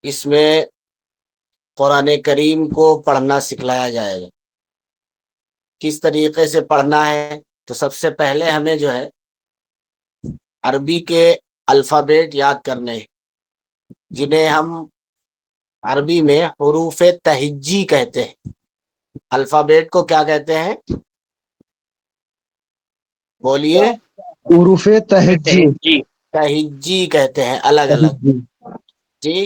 اس میں قرآن کریم کو پڑھنا سکھلایا جائے گا۔ کس طریقے سے پڑھنا ہے؟ تو سب سے پہلے ہمیں جو ہے عربی کے الفابیٹ یاد کرنے، جنہیں ہم عربی میں حروف تہجی کہتے ہیں۔ الفابیٹ کو کیا کہتے ہیں؟ بولیے۔ حروف تہجی تہجی کہتے ہیں، الگ الگ جی۔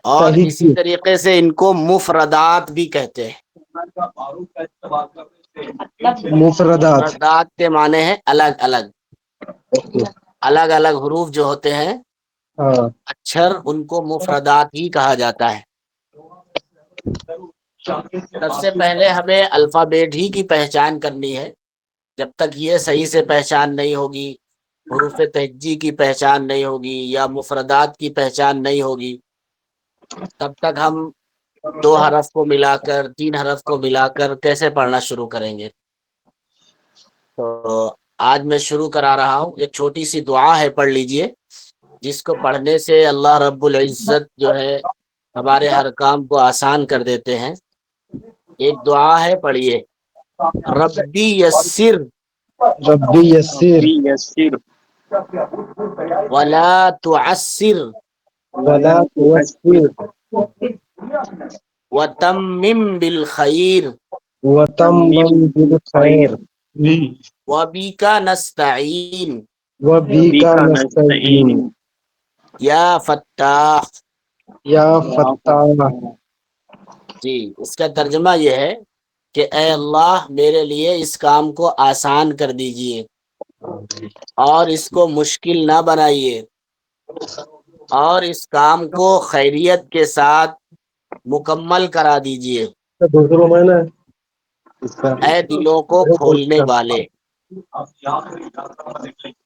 اور اسی تہجی طریقے سے ان کو مفردات بھی کہتے ہیں۔ مفردات۔ مفردات کے معنی ہے الگ الگ، الگ الگ حروف جو ہوتے ہیں ہاں اچھر، ان کو مفردات ہی کہا جاتا ہے۔ سب سے پہلے ہمیں الفابیٹ ہی کی پہچان کرنی ہے۔ جب تک یہ صحیح سے پہچان نہیں ہوگی، حروف تہجی کی پہچان نہیں ہوگی یا مفردات کی پہچان نہیں ہوگی، تب تک ہم دو حرف کو ملا کر، تین حرف کو ملا کر کیسے پڑھنا شروع کریں گے؟ تو آج میں شروع کرا رہا ہوں، ایک چھوٹی سی دعا ہے، پڑھ لیجئے، جس کو پڑھنے سے اللہ رب العزت جو ہے ہمارے ہر کام کو آسان کر دیتے ہیں۔ ایک دعا ہے، پڑھیے۔ ربی یسر ربی یسیر ولا تعسر ولا توسر وتمم بالخیر وتمم بالخیر وبک نستعین وبک نستعین یا فتاح۔ یا فتاح۔ جی، اس کا ترجمہ یہ ہے کہ اے اللہ، میرے لیے اس کام کو آسان کر دیجئے اور اس کو مشکل نہ بنائیے، اور اس کام کو خیریت کے ساتھ مکمل کرا دیجئے، دوسروں میں نا اے دلوں کو کھولنے والے۔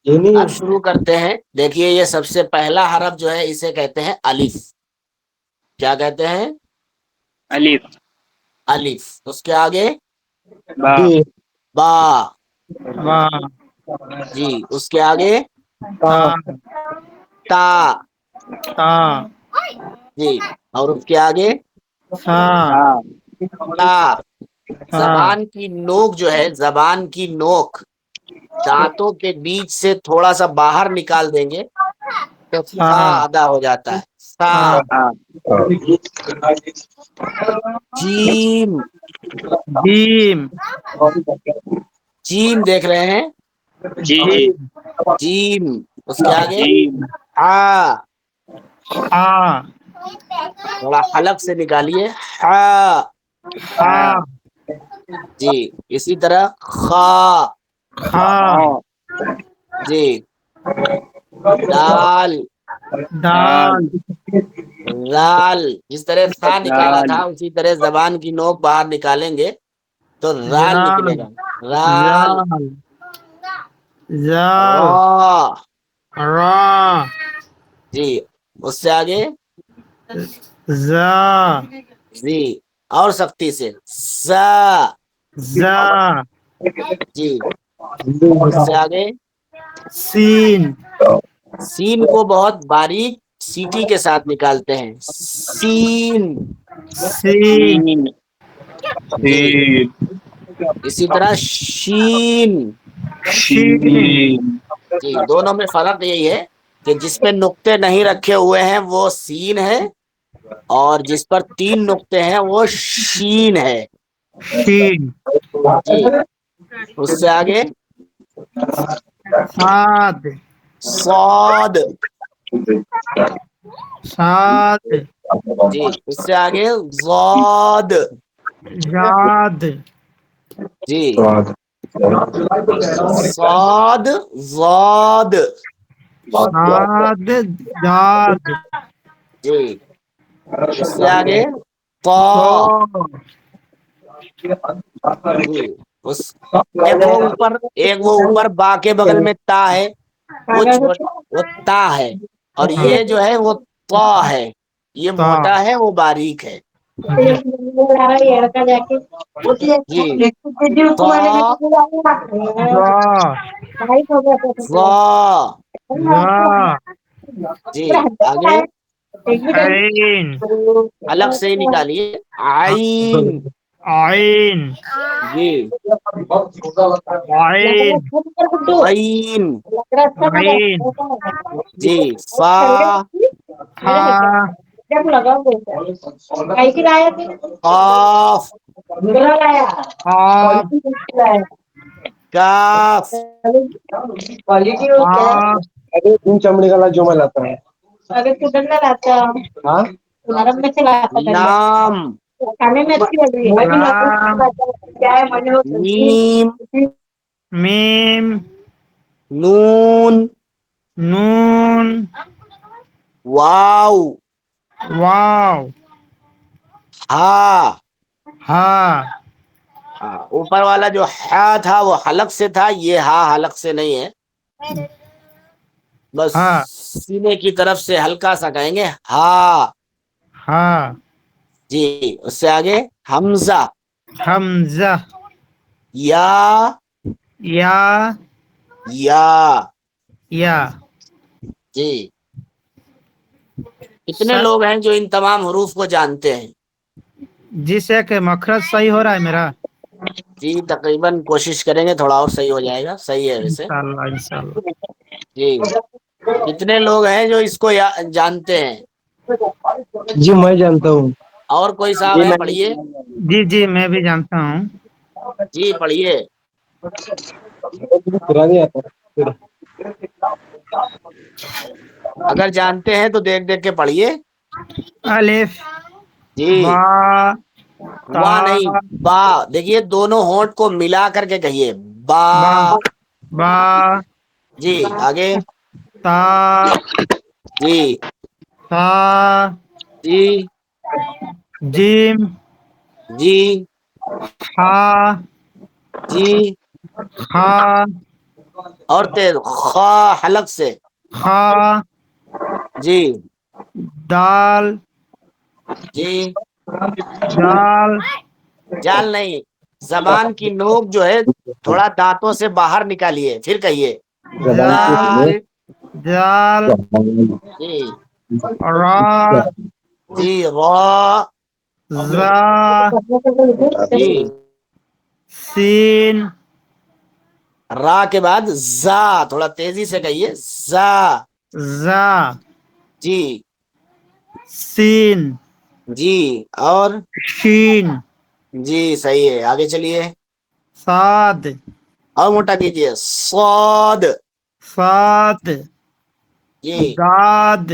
یہ نہیں اب شروع کرتے ہیں۔ دیکھیے، یہ سب سے پہلا حرف جو ہے اسے کہتے ہیں الف۔ کیا کہتے ہیں؟ الف۔ الف۔ اس کے آگے با بی با۔ با جی، اس کے آگے تا تا۔ تا جی، اور اس کے آگے سا تا۔ تا زبان کی نوک جو ہے، زبان کی نوک دانتوں کے بیچ سے تھوڑا سا باہر نکال دیں گے تو سا سا ادا ہو جاتا ہے۔ سا۔ جیم۔ جیم جیم دیکھ رہے ہیں؟ جی جیم۔ اس کے آگے جیم ہا۔ ہا تھوڑا حلق سے نکالیے، ہا۔ ہا جی، اسی طرح خا۔ خا جی، دال۔ دال رال۔ جس طرح سا نکالا دال تھا اسی طرح زبان کی نوک باہر نکالیں گے تو رال زال نکلے گا۔ رال۔ زال زال را۔ را جی، اس سے آگے زا زی، اور سختی سے زا۔ زا جی، اس سے آگے سین سین کو بہت باریک سیٹی کے ساتھ نکالتے ہیں، سین۔ سین جی، اسی طرح شین۔ شین جی، دونوں میں فرق یہی ہے کہ جس پہ نقطے نہیں رکھے ہوئے ہیں وہ سین ہے، اور جس پر 3 نقطے ہیں وہ شین ہے۔ شین جی، اس سے آگے صاد صاد۔ صاد جی، اس سے آگے ضاد۔ جاد جی، صاد ضاد۔ صاد جاد جی، اس سے آگے طا۔ طا جی، اس ایک وہ اوپر با کے بغل میں تا ہے، وہ تا ہے، اور یہ جو ہے وہ طا ہے۔ یہ طا موٹا ہے، وہ باریک ہے۔ جی، طا ضا ظا۔ ضا جی، آگے عین الگ سے ہی نکالیے. عین. عین جی. عین غین. عین جی. فا. ہا قاف. قاف کاف. قاف تین چمڑی والا جو میں لاتا ہے. ہاں لام. لام میم. میم نون. نون واو. واو ہا. ہا اوپر والا جو ہا تھا وہ حلق سے تھا, یہ ہا حلق سے نہیں ہے. بس ہا سینے کی طرف سے ہلکا سا کہیں گے ہا. ہا جی. اس سے آگے حمزہ. حمزہ یا. یا یا. یا جی. کتنے سر لوگ ہیں جو ان تمام حروف کو جانتے ہیں؟ جی سے کہ مخرج صحیح ہو رہا ہے میرا. جی تقریباً کوشش کریں گے تھوڑا اور صحیح ہو جائے گا. صحیح ہے ویسے. انشاءاللہ انشاءاللہ. جی. کتنے لوگ ہیں جو اس کو جانتے ہیں؟ جی میں جانتا ہوں. اور کوئی صاحب ہے؟ پڑھیے. جی جی میں بھی جانتا ہوں. جی پڑھیے. پورا نہیں آتا. اگر جانتے ہیں تو دیکھ دیکھ کے پڑھیے. الف جی. با تا واہ نہیں, با. دیکھیے دونوں ہونٹ کو ملا کر کے کہیے با. با با جی. آگے. تا جی. تا جی. جیم جی. ہا جی. ہا اور تیز خا حلق سے. خا جی. دال جی. دال جال نہیں, زبان کی نوک جو ہے تھوڑا دانتوں سے باہر نکالیے پھر کہیے دال دال. دال جی. را جی. را. زا جی. سین را کے بعد زا, تھوڑا تیزی سے کہیے زا. زا جی. سین جی. اور شین جی صحیح ہے. آگے چلیے. صاد اور موٹا کیجیے صاد. صاد جی. داد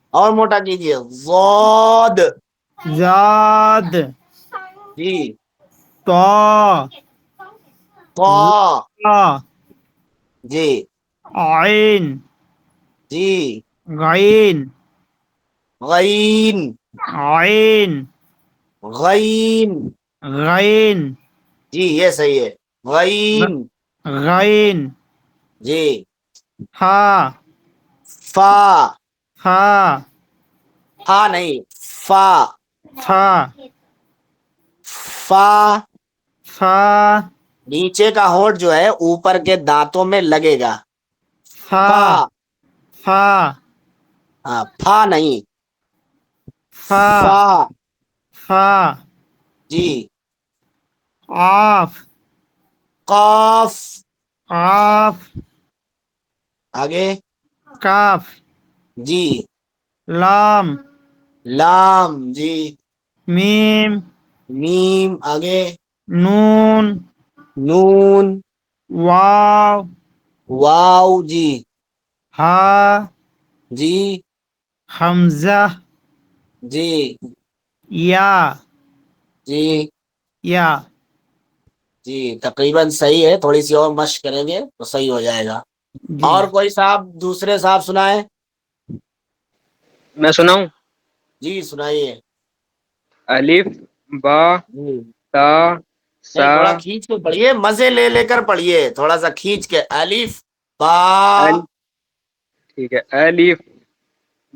اور موٹا کیجیے ضاد. زاد جی. طا طا. ظا جی. عین جی. غین غین. عین غین. غین جی یہ صحیح ہے. غین. غین جی. ہا فا. ہا ہا نہیں, فا. فا فا. فا نیچے کا ہونٹ جو ہے اوپر کے دانتوں میں لگے گا. فا فا. فا ہاں فا نہیں, فا فا. فا جی. آف قاف. قاف آگے. کاف جی. لام لام. جی. میم میم. آگے. نون نون. واو واو. جی. ہا جی. حمزہ جی. یا جی. یا جی تقریباً صحیح ہے, تھوڑی سی اور مشق کریں گے تو صحیح ہو جائے گا. جی اور کوئی صاحب دوسرے صاحب سنائے. میں سناؤں. جی سنائیے. الف با جی. تا نہیں سا تھوڑا کھینچ کے پڑھیے, مزے لے لے کر پڑھیے, تھوڑا سا کھینچ کے. الف با. ٹھیک ہے. الف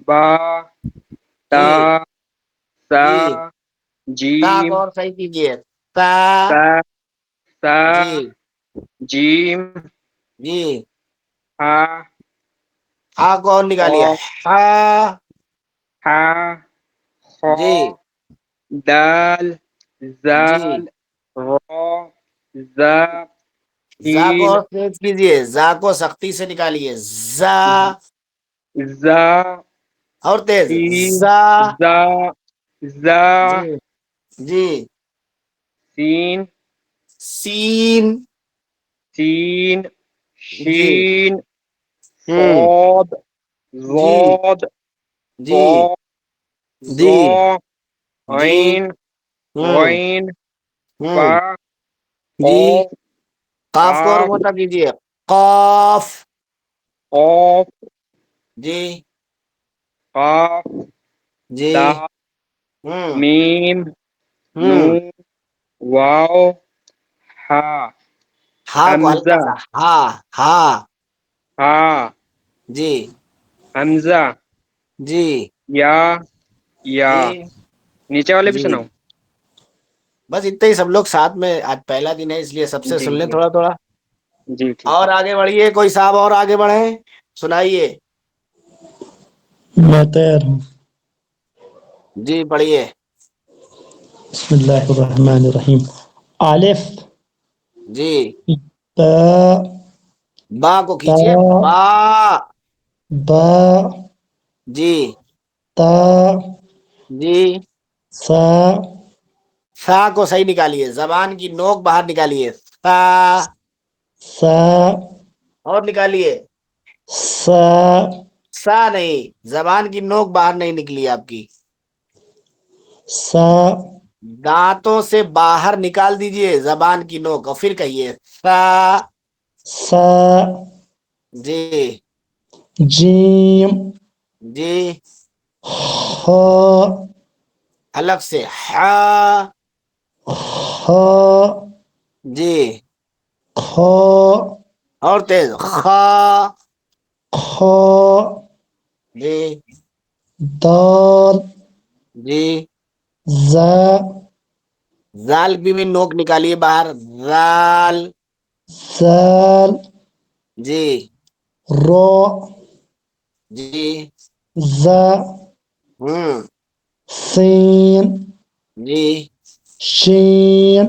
با تا جی. سا جی. تا کو جیم اور صحیح کیجیے. تا. سا سا جی. جیم جی. ہا ہا کو اور نکالیے. ہا. ہا خا جی دال جی زال را زا زا کو سین اور تیز کیجیے، زا کو سختی سے نکالیے، زا زا اور تیز، سین زا زا زا جی جی سین سین سین جی شین ہوں صاد جی ضاد جی ضا جی ظا جی عین ہوں غین ہوں با جی قاف قاف کو اور قاف موٹا کیجیے، قاف قاف جی قاف جی دال ہوں میم ہوں نون واو ہا ہاں کو ہلکا حمزہ سا، ہاں ہاں ہا جی حمزہ جی یا یا جی نیچے والے بھی جی سناؤ بس اتنے ہی، سب لوگ ساتھ میں، آج پہلا دن ہے اس لیے سب سے جی سن لیں جی تھوڑا تھوڑا، جی ٹھیک اور آگے بڑھیے، کوئی صاحب اور آگے بڑھے، سنائیے، میں تیار ہوں. جی پڑھیے، بسم اللہ الرحمن الرحیم. الف جی تا با کو تا کھینچیے، با با جی تا جی سا سا کو صحیح نکالیے، زبان کی نوک باہر نکالیے، سا سا اور نکالیے، سا سا نہیں، زبان کی نوک باہر نہیں نکلی آپ کی، سا دانتوں سے باہر نکال دیجئے زبان کی نوک، اور پھر کہیے سا سا جی جیم جی خا حلق سے ہا خا جی خا اور تیز، خا خا جی دال جی ز زال کی بھی نوک نکالیے باہر، زال زال جی رو جی ز ہوں سین جی شین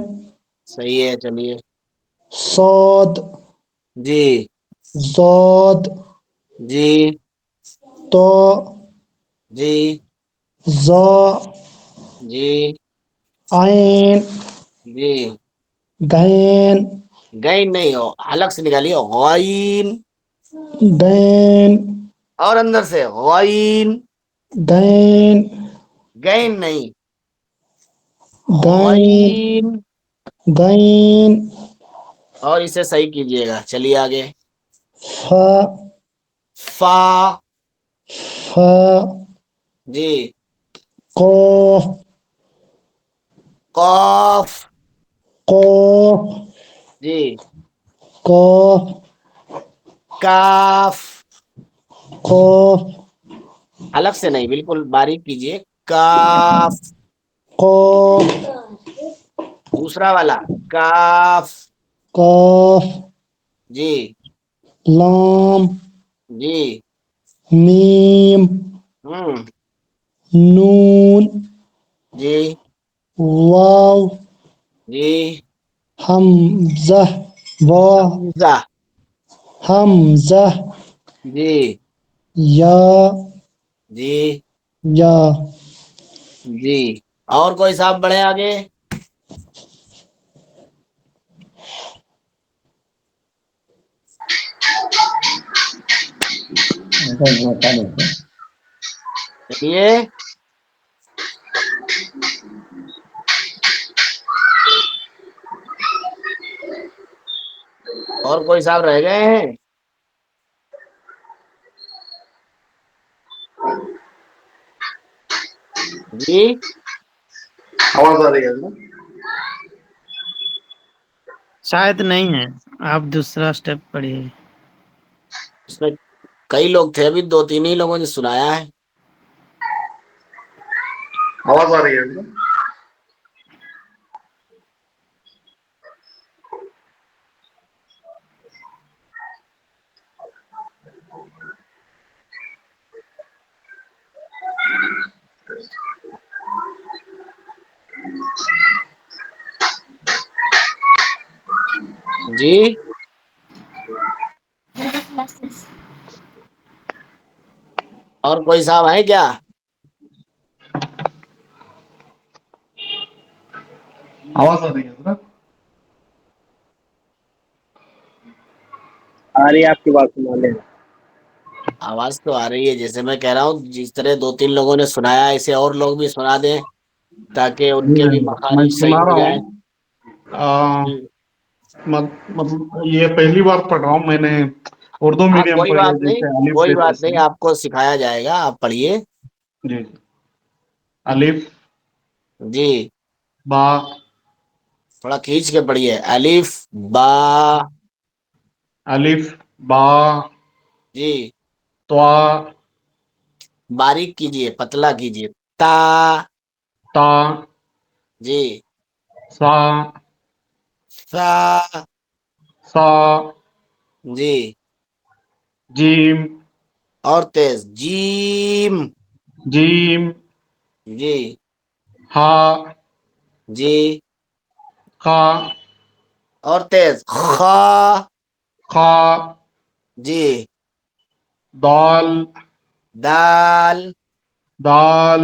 صحیح ہے، چلیے، صاد جی ضاد جی تو جی ظا جی عین جی غین گین نہیں ہو، حلق سے نکالیے، غائن، غین اور اندر سے غائن، غین گین نہیں، غین غائن، غین اور اسے صحیح کیجئے گا، چلیے آگے، فا فا فا جی قاف قاف قاف جی قاف کاف قاف حلق سے نہیں، بالکل باریک کیجئے، کاف قاف دوسرا والا، کاف قاف جی لام جی میم ہوں نون جی واو جی حمزہ وا حمزہ حمزہ جی یا جی یا جی اور کوئی صاحب بڑھے آگے، چلیے، اور کوئی صاحب رہ گئے ہیں، جی آواز آ رہی ہے نا؟ شاید نہیں ہے، آپ دوسرا اسٹیپ پڑھیے. اس میں کئی لوگ تھے، ابھی دو تین ہی لوگوں نے سنایا ہے، آواز آ رہی ہے نا؟ جی اور کوئی صاحب ہے کیا؟ آواز آ رہی ہے حضرت؟ آ رہی ہے آپ کی بات سنا لیں. آواز تو آ رہی ہے، جیسے میں کہہ رہا ہوں جس طرح 2-3 لوگوں نے سنایا ایسے اور لوگ بھی سنا دیں تاکہ ان جی کے بھی میں مخارج سنا صحیح ہو رہا جائیں. ہوں. مطلب یہ پہلی بار پڑھ رہا ہوں میں نے، اردو ہاں میڈیم کوئی پڑھی ہے بات نہیں، جیسے الف کوئی بے تے بات سے. نہیں، آپ کو سکھایا جائے گا، آپ پڑھیے. جی الف جی با تھوڑا کھینچ کے پڑھیے. الف با. الف با جی طا باریک کیجیے، پتلا کیجیے. تا. تا جی سا سا. سا جی جیم اور تیز. جیم. جیم جی ہا جی خا اور تیز. خا. خا جی دال دال. دال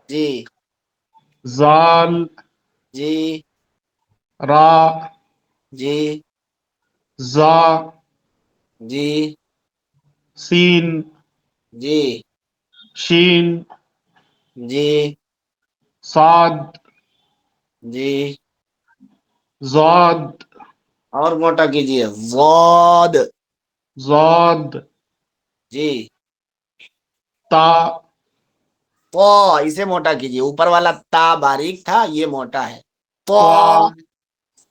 جی زال جی را جی زا جی سین جی شین جی صاد جی زاد اور موٹا کیجیے. ضاد. زاد جی تا تو اسے موٹا کیجیے، اوپر والا تا باریک تھا، یہ موٹا ہے. تو. طا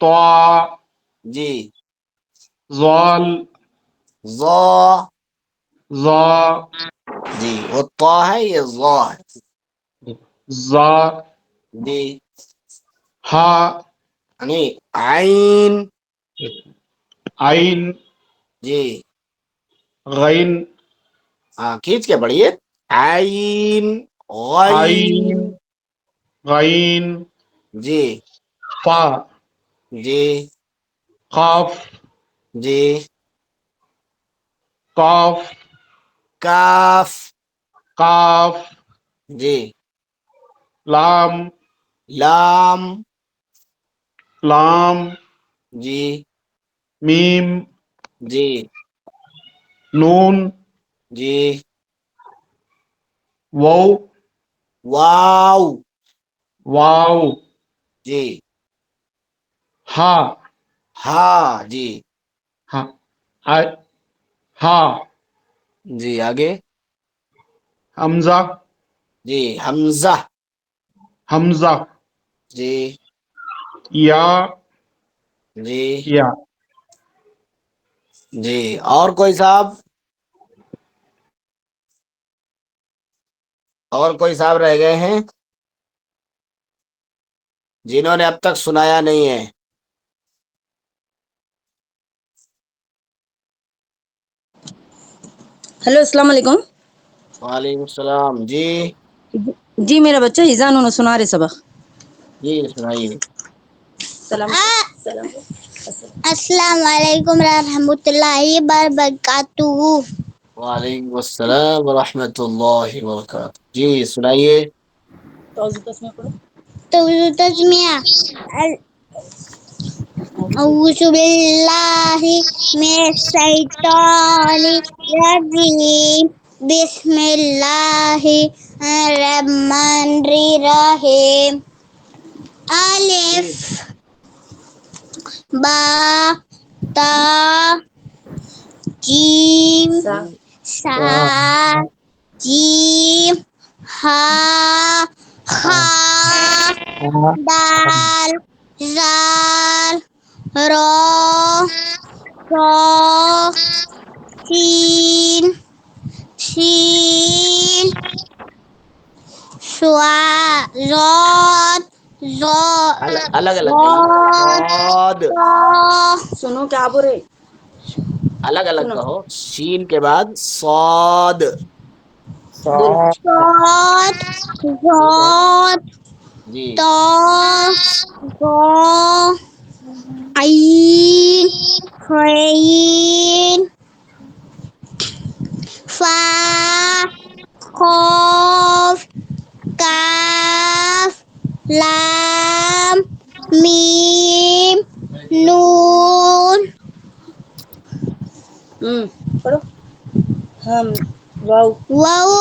طا جی زال ظا. زا جی وہ تو ہے، یہ ظا ہے. زا جی ہا نہیں عین. عین جی غین ہاں کھینچ کے پڑھیے. عین غین. عین غین جی فا جی قاف جی قاف کاف. قاف جی لام لام. لام جی میم جی نون جی واو واو. واو جی ہا ہاں. جی ہاں ہاں جی آگے. حمزہ جی حمزہ. حمزہ جی یا جی یا جی اور کوئی صاحب؟ اور کوئی صاحب رہ گئے ہیں جنہوں نے اب تک سنایا نہیں ہے؟ ہیلو السلام علیکم. وعلیکم السلام. جی جی میرا بچہ ایزان انہوں سنا رہے سبق. جی سنائیے. سلام سلام. السلام علیکم ورحمۃ اللہ وبرکاتہ. وعلیکم السلام ورحمۃ اللہ وبرکاتہ. جی سنائیے. تو تسمیہ اعوذ باللہ من الشیطان الرجیم بسم اللہ الرحمن الرحیم. الف با تا جیم سا جیم ہا خا دال زال را را سین شین زاد الگ الگ کہیے. صاد. سنو کیا بول رہے. الگ الگ سنو کہو. شین کے بعد صاد. بولو. صاد یہ کہو. ضاد جی طا ظا عين عين فا قاف كاف لام ميم نون پڑھو ہم واو واو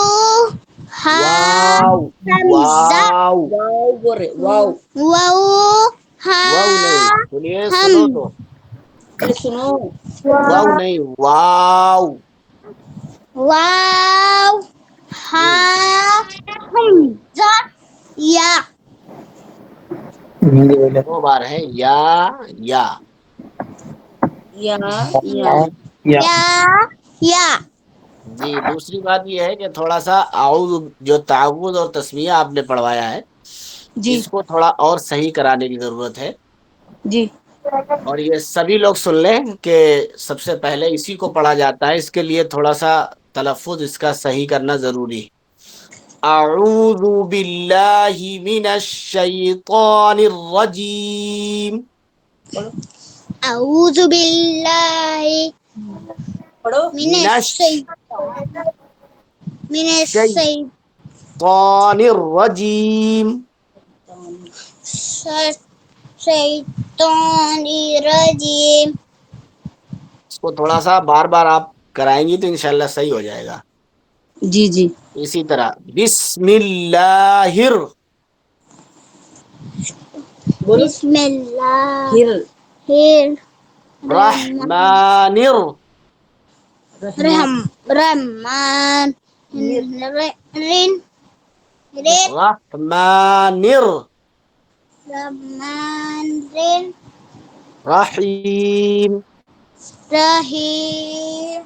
ہا واو حمزہ واو واو بول رہے واو واو ہا واو نہیں سنیے ہم سنو تو ارے سنو واو نہیں واو واو ہا حمزہ یا دو بار ہے یا یا یا یا یا جی دوسری بات یہ ہے کہ تھوڑا سا اعوذ جو تعوذ اور تسمیہ آپ نے پڑھوایا ہے جی اس کو تھوڑا اور صحیح کرانے کی ضرورت ہے جی اور یہ سبھی لوگ سن لیں کہ سب سے پہلے اسی کو پڑھا جاتا ہے اس کے لیے تھوڑا سا تلفظ اس کا صحیح کرنا ضروری ہے اعوذ باللہ من الشیطان الرجیم اعوذ باللہ پڑھو من الشیطان الرجیم شیطان الرجیم اس کو تھوڑا سا بار بار آپ کرائیں گی تو انشاءاللہ صحیح ہو جائے گا جی جی اسی طرح بسم اللہ بولو بسم اللہ پھر الرحمن رحمان رن الرحمن رحمان رن الرحیم رحیم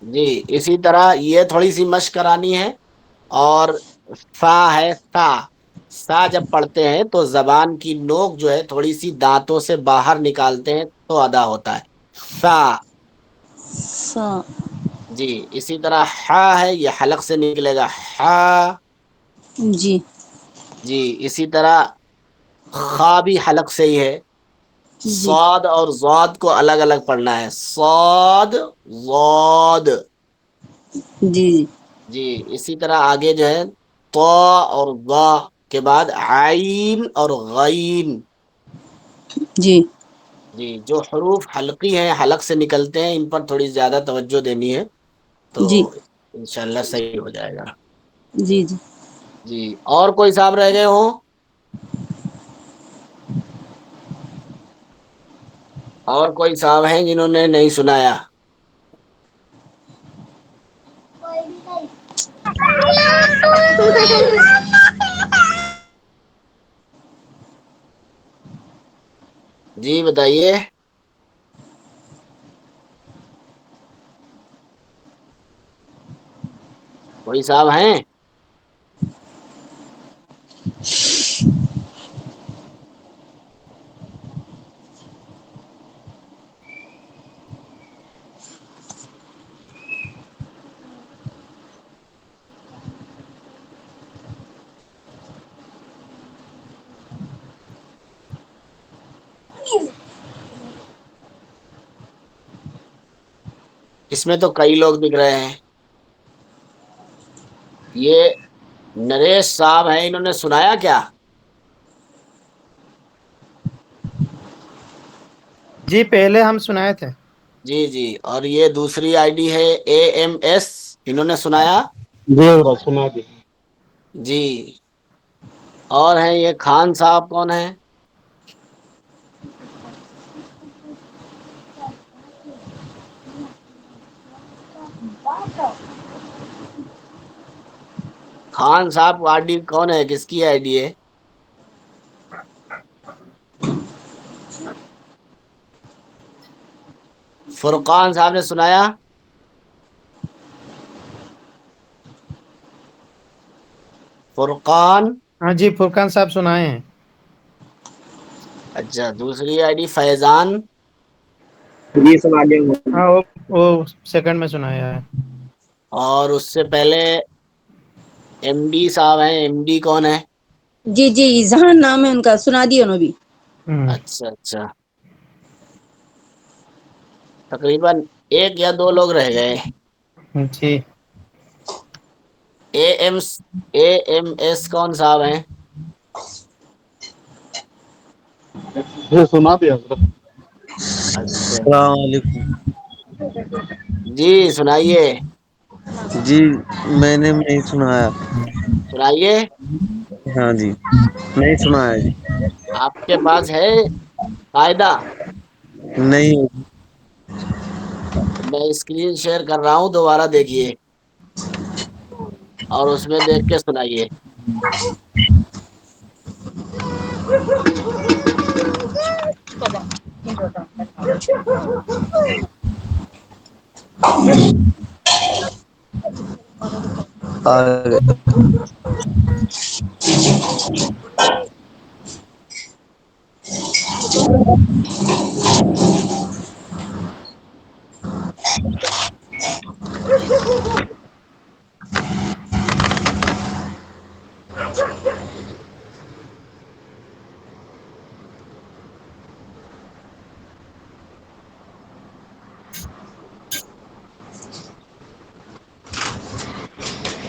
جی اسی طرح یہ تھوڑی سی مشق کرانی ہے اور فا ہے سا جب پڑھتے ہیں تو زبان کی نوک جو ہے تھوڑی سی دانتوں سے باہر نکالتے ہیں تو ادا ہوتا ہے سا سا جی اسی طرح ہا ہے یہ حلق سے نکلے گا ہا جی جی اسی طرح خا بھی حلق سے ہی ہے جی صاد اور ضاد کو الگ الگ پڑھنا ہے صاد ضاد جی جی اسی طرح آگے جو ہے تو اور ضا کے بعد عین اور غین جی جی جو حروف حلقی ہیں حلق سے نکلتے ہیں ان پر تھوڑی زیادہ توجہ دینی ہے تو جی انشاءاللہ صحیح ہو جائے گا جی جی جی اور کوئی صاحب رہ گئے ہوں اور کوئی صاحب ہیں جنہوں نے نہیں سنایا جی بتائیے کوئی صاحب ہیں اس میں تو کئی لوگ دکھ رہے ہیں یہ نریش صاحب ہیں انہوں نے سنایا کیا جی پہلے ہم سنائے تھے. جی جی اور یہ دوسری آئی ڈی ہے AMS انہوں نے سنایا جی سنا دی جی اور ہیں یہ خان صاحب کون ہیں خان صاحب آئی ڈی کون ہے کس کی آئی ڈی ہے فرقان صاحب نے سنایا فرقان ہاں جی فرقان صاحب سنائے ہیں. اچھا دوسری آئی ڈی فیضان جی سنا دیں گے ہاں وہ سیکنڈ میں سنایا ہے. اور اس سے پہلے MD صاحب ہیں MD کون ہے جی جی اذہان نام ہے ان کا سنا دیا انہوں بھی ہوں. اچھا اچھا تقریباً ایک یا دو لوگ رہ گئے. جی A M A M S کون صاحب ہیں؟ یہ سنا دیا حضرت. اچھا السلام علیکم. جی سنائیے. جی میں نے نہیں سنایا. سنائیے. ہاں جی نہیں سنایا جی. آپ کے پاس ہے قاعدہ؟ نہیں. میں اسکرین شیئر کر رہا ہوں، دوبارہ دیکھیے اور اس میں دیکھ کے سنائیے.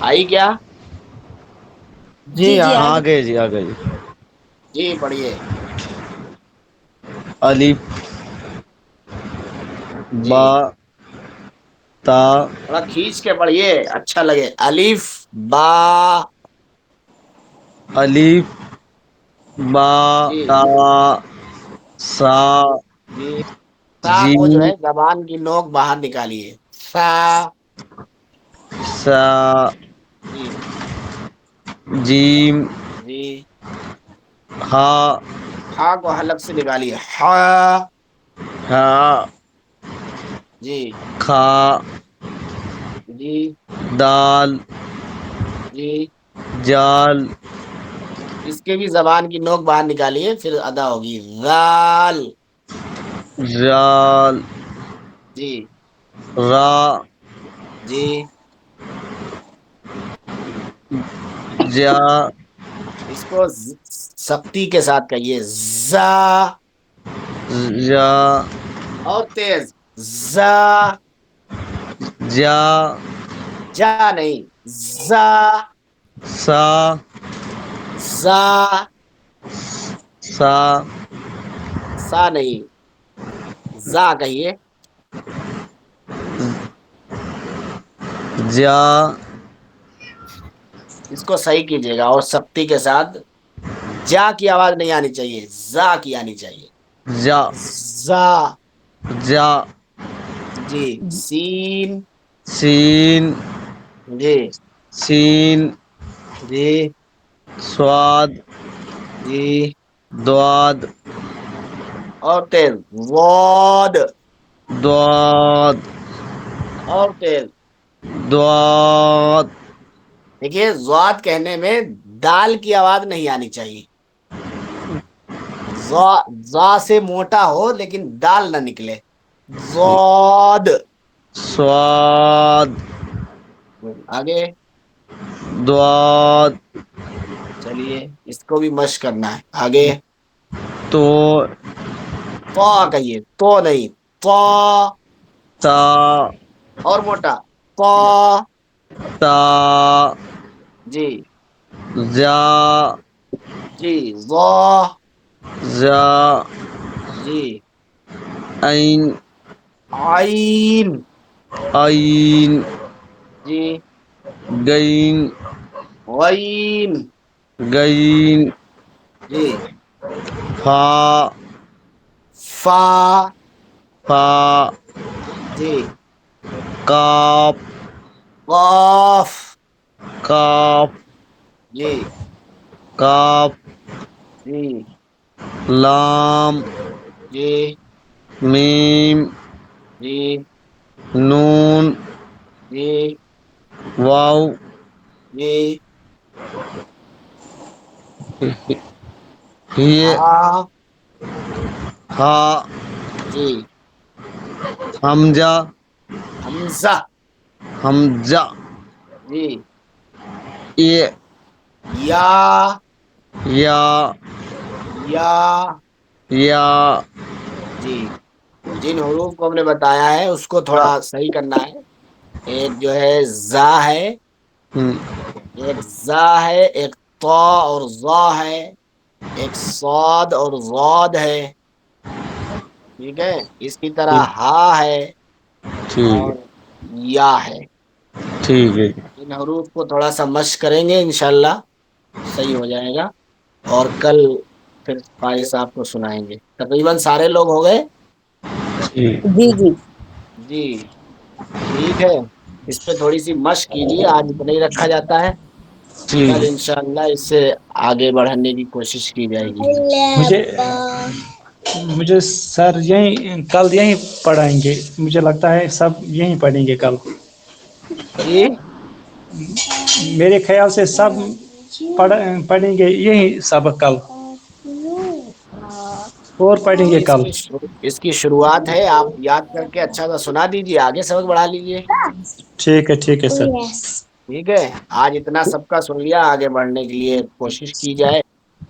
آئی کیا؟ جی جی آ گئے جی، آ گئے جی. جی پڑھیے. الف جی با تا تھوڑا کھینچ کے پڑھیے، اچھا لگے. الف با. الف با جی تا سا جی. سا کو جو جیم ہے زبان کی نوک باہر نکالیے. سا. سا جی جیم جی. ہا ہا کو حلق سے نکالیے. ہا. ہا جی کھا جی دال جی. جال اس کے بھی زبان کی نوک باہر نکالیے، پھر ادا ہوگی. غال. زال جی را جی. جا اس کو سختی کے ساتھ کہیے. زا. جا اور تیز. زا. جا جا نہیں، زا. سا زا. سا سا نہیں، زا کہیے. جا اس کو صحیح کیجیے گا اور سختی کے ساتھ. جا کی آواز نہیں آنی چاہیے، زا کی آنی چاہیے. جا زا. جا جی. سین. سین جی سین جی سواد جی. دعاد اور تیز. واد. دعاد اور تیز. دعاد دیکھیے زواد کہنے میں دال کی آواز نہیں آنی چاہیے. زا سے موٹا ہو لیکن دال نہ نکلے. زود. سواد آگے دعاد چلیے، اس کو بھی مشق کرنا ہے. آگے تو تو کہیے، تو نہیں. تو. تا اور موٹا. تو. تا جی زا جی. زو. زا جی. عین آئین. عین جی. گئین غین. گئین جی. فا فا. فا جی. کاف قاف. کاف جی کاف جی لام جی میم جی نون جی واو جی. یہ ہاں. ہا جی. حمزہ حمزہ. حمزہ جی. یہ یا. یا یا. یا جی. جن حروف کو ہم نے بتایا ہے اس کو تھوڑا صحیح کرنا ہے. ایک جو ہے زا ہے, ہم، ایک زا ہے, ایک طا اور ظا ہے, ایک صاد اور ضاد ہے. ٹھیک ہے, اس کی طرح ہا ہے ٹھیک ہے اور یا ہے. ٹھیک ہے. ان حروف کو تھوڑا سا مشق کریں گے انشاءاللہ صحیح ہو جائے گا. اور کل پھر قاری صاحب کو سنائیں گے. تقریباً سارے لوگ ہو گئے. ٹھیک جی جی جی ٹھیک ہے, اس پہ تھوڑی سی مشق کیجیے. آج اتنا ہی رکھا جاتا ہے, ٹھیک کل ہے. انشاءاللہ اس سے آگے بڑھنے کی کوشش کی جائے گی. مجھے مجھے سر یہیں کل یہیں پڑھائیں گے, مجھے لگتا ہے سب یہیں پڑھیں گے کل. جی میرے خیال سے سب پڑھیں گے یہی سبق کل, اور پڑھیں گے کل. اس کی شروعات ہے, آپ یاد کر کے اچھا سا سنا دیجیے, آگے سبق بڑھا لیجیے. ٹھیک ہے سر. ٹھیک ہے, آج اتنا سب کا سن لیا, آگے بڑھنے کے لیے کوشش کی جائے,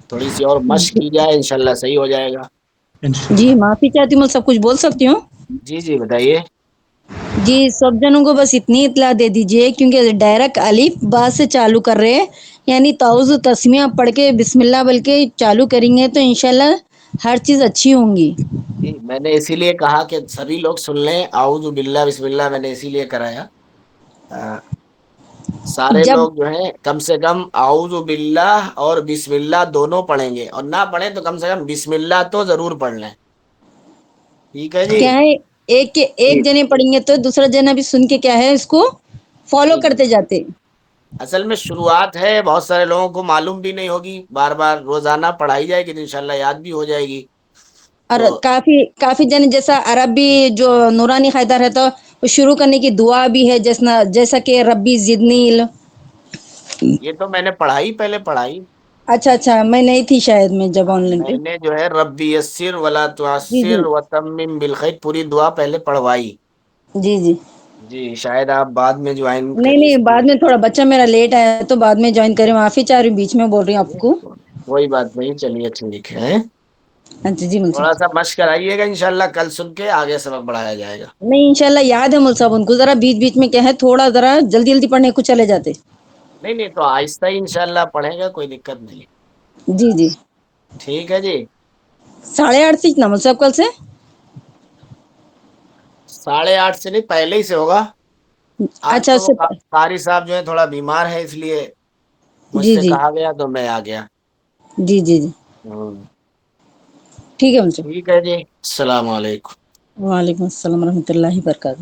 تھوڑی سی اور مشق کی جائے, انشاءاللہ صحیح ہو جائے گا. جی معافی چاہتی ہوں, سب کچھ بول سکتی ہوں. جی جی بتائیے. جی سب جنوں کو بس اتنی اطلاع دے دیجئے, کیونکہ ڈائریکٹ الف با سے چالو کر رہے ہیں, یعنی تعوذ تسمیہ پڑھ کے بسم اللہ بول کے چالو کریں گے تو انشاءاللہ ہر چیز اچھی ہوں گی. جی میں نے اسی لیے کہا کہ سبھی لوگ سن لیں, اعوذ باللہ بسم اللہ, میں نے اسی لیے کرایا. سارے جب لوگ جو ہیں کم سے کم اعوذ باللہ اور بسم اللہ دونوں پڑھیں گے, اور نہ پڑھیں تو کم سے کم بسم اللہ تو ضرور پڑھ لیں. ٹھیک ہے جی. کیا ہے, ایک جنے پڑھیں گے تو دوسرا جنا بھی سن کے کیا ہے اس کو فالو جی جی, کرتے جاتے. اصل میں شروعات ہے, بہت سارے لوگوں کو معلوم بھی نہیں ہوگی, بار بار روزانہ پڑھائی جائے گی تو انشاءاللہ یاد بھی ہو جائے گی. اور تو کافی جن جیسا عربی جو نورانی قاعدہ رہتا وہ شروع کرنے کی دعا بھی ہے, جیسا کہ ربی زدنی علم. یہ تو میں نے پڑھائی, پہلے پڑھائی. اچھا میں نہیں تھی شاید, میں جب آن لائن پہ. میں نے جو ہے ربی یسر ولا جی جی تعسر وتمم بالخیر پوری دعا پہلے پڑھوائی. جی جی جی شاید آپ بعد میں جوائن کری نہیں اس بعد لیے. میں تھوڑا بچہ میرا لیٹ آیا تو بعد میں جوائن کریں, معافی چاہ رہی ہوں, بیچ میں بول رہی ہوں آپ کو. کوئی بات نہیں, چلیے ٹھیک ہے. اچھا جی مل تھوڑا صاحب, سا مشق کرائیے گا, انشاءاللہ کل سن کے آگے سبق بڑھایا جائے گا. نہیں انشاءاللہ یاد ہے مل صاحب ان کو, ذرا بیچ بیچ میں کیا ہے تھوڑا ذرا جلدی پڑھنے کو چلے جاتے. نہیں نہیں, تو آہستہ ہی انشاءاللہ پڑھے گا, کوئی دقت نہیں. جی جی ٹھیک ہے جی. 8:30 سے نا مل صاحب کل سے. 8:30 سے نہیں, پہلے ہی سے ہوگا. آج اچھا تو اس وہ سے قاری صاحب جو ہے تھوڑا بیمار ہے, اس لیے مجھ جی سے جی کہا گیا تو میں آ گیا. جی جی جی ٹھیک ہے مل صاحب. ٹھیک ہے جی, السلام علیکم. وعلیکم السلام ورحمۃ اللہ وبرکاتہ.